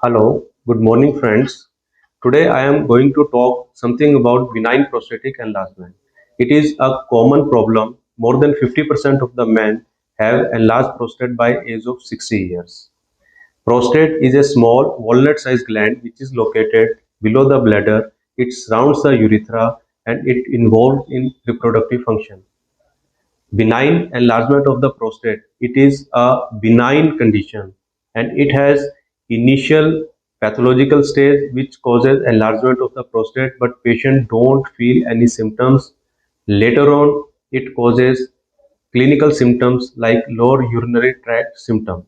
Hello, good morning friends. Today I am going to talk something about benign prostatic enlargement. It is a common problem. More than 50% of the men have enlarged prostate by age of 60 years. Prostate is a small walnut-sized gland which is located below the bladder. It surrounds the urethra and it involved in reproductive function. Benign enlargement of the prostate. It is a benign condition and it has initial pathological stage which causes enlargement of the prostate, but patient don't feel any symptoms. Later on, it causes clinical symptoms like lower urinary tract symptom.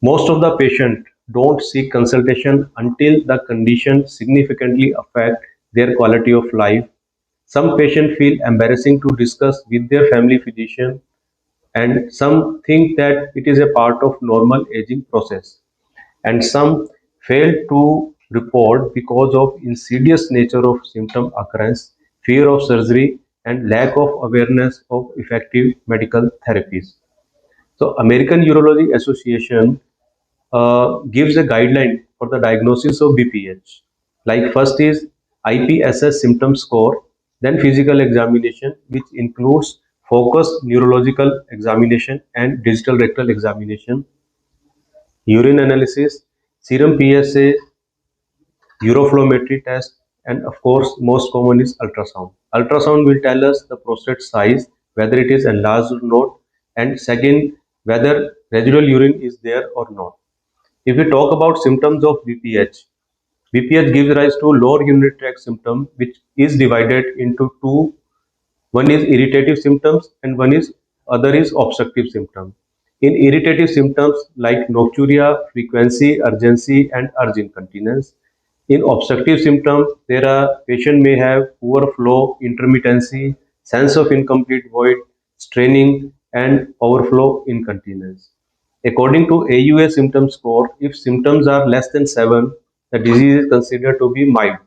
Most of the patient don't seek consultation until the condition significantly affect their quality of life. Some patients feel embarrassing to discuss with their family physician, and some think that it is a part of normal aging process, and some fail to report because of insidious nature of symptom occurrence, fear of surgery, and lack of awareness of effective medical therapies. So American Urology Association gives a guideline for the diagnosis of BPH. Like first is IPSS symptom score, then physical examination, which includes focused neurological examination and digital rectal examination, urine analysis, serum PSA, uroflowmetry test, and of course, most common is ultrasound. Ultrasound will tell us the prostate size, whether it is enlarged or not, and second, whether residual urine is there or not. If we talk about symptoms of BPH, BPH gives rise to lower urinary tract symptom, which is divided into two. One is irritative symptoms and one is other is obstructive symptom. In irritative symptoms like nocturia, frequency, urgency, and urge incontinence. In obstructive symptoms, there are patient may have poor flow, intermittency, sense of incomplete void, straining, and overflow incontinence. According to AUA symptom score, if symptoms are less than 7, the disease is considered to be mild.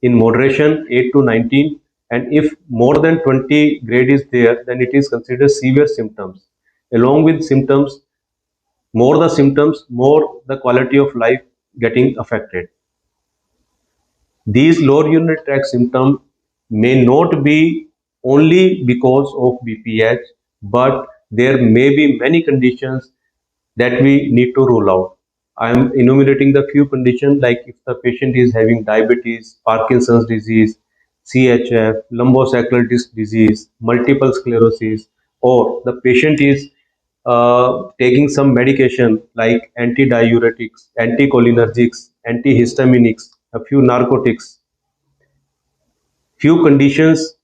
In moderation, 8 to 19, and if more than 20 grade is there, then it is considered severe symptoms. Along with symptoms, more the symptoms, more the quality of life getting affected. These lower urinary tract symptoms may not be only because of BPH, but there may be many conditions that we need to rule out. I am enumerating the few conditions like if the patient is having diabetes, Parkinson's disease, CHF, lumbosacral disc disease, multiple sclerosis, or the patient is taking some medication like antidiuretics, anticholinergics, antihistaminics, a few narcotics. Few conditions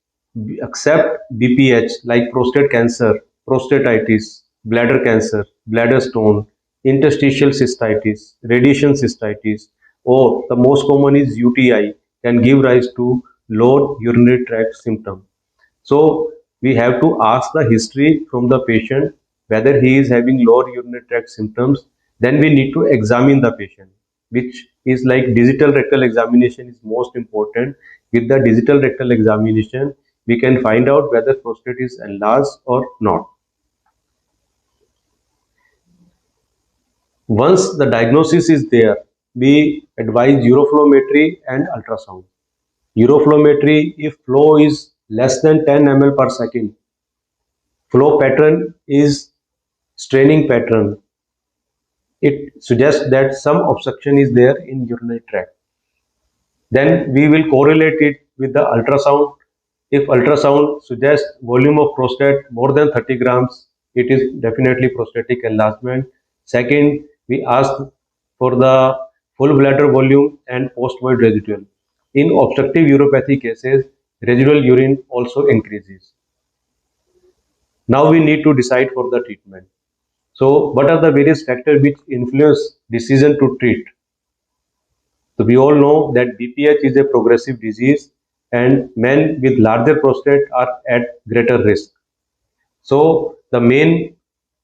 except BPH like prostate cancer, prostatitis, bladder cancer, bladder stone, interstitial cystitis, radiation cystitis, or the most common is UTI can give rise to lower urinary tract symptom. So we have to ask the history from the patient whether he is having lower urinary tract symptoms. Then we need to examine the patient, which is like digital rectal examination is most important. With the digital rectal examination, we can find out whether prostate is enlarged or not. Once the diagnosis is there, we advise uroflowmetry and ultrasound. Uroflowmetry, if flow is less than 10 ml per second, flow pattern is straining pattern. It suggests that some obstruction is there in urinary tract. Then we will correlate it with the ultrasound. If ultrasound suggests volume of prostate more than 30 grams, it is definitely prostatic enlargement. Second, we ask for the full bladder volume and post-void residual. In obstructive uropathy cases, residual urine also increases. Now we need to decide for the treatment. So, what are the various factors which influence decision to treat? So, we all know that BPH is a progressive disease, and men with larger prostate are at greater risk. So, the main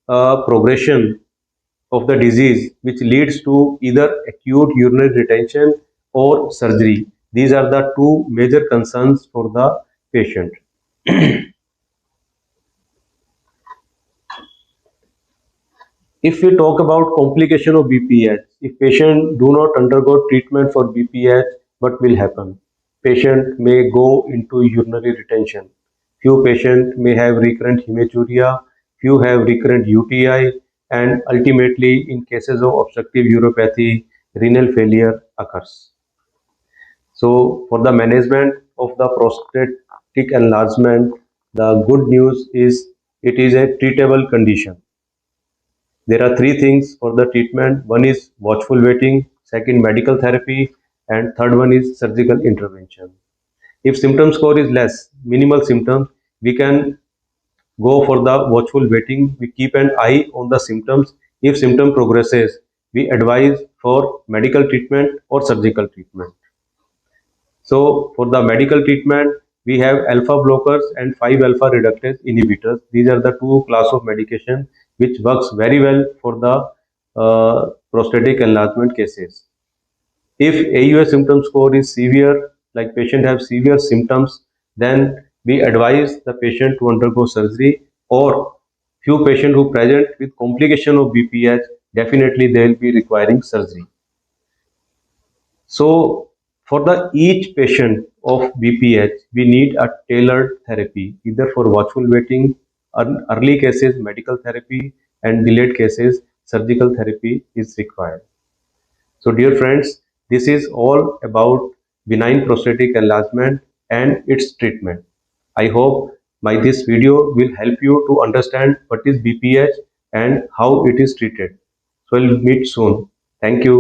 progression of the disease, which leads to either acute urinary retention or surgery, these are the two major concerns for the patient. If we talk about complication of BPH, if patient do not undergo treatment for BPH, what will happen? Patient may go into urinary retention. Few patients may have recurrent hematuria, few have recurrent UTI, and ultimately in cases of obstructive uropathy, renal failure occurs. So for the management of the prostatic enlargement, the good news is it is a treatable condition. There are three things for the treatment. One is watchful waiting, second medical therapy, and third one is surgical intervention. If symptom score is less, minimal symptoms, we can go for the watchful waiting. We keep an eye on the symptoms. If symptom progresses, we advise for medical treatment or surgical treatment. So for the medical treatment, we have alpha blockers and 5-alpha reductase inhibitors. These are the two class of medication which works very well for the prostatic enlargement cases. If AUS symptom score is severe, like patient have severe symptoms, then we advise the patient to undergo surgery, or few patient who present with complication of BPH, definitely they will be requiring surgery. So for the each patient of BPH, we need a tailored therapy, either for watchful waiting, early cases medical therapy, and delayed cases surgical therapy is required. So dear friends, this is all about benign prostatic enlargement and its treatment. I hope my this video will help you to understand what is BPH and how it is treated. So we'll meet soon. Thank you.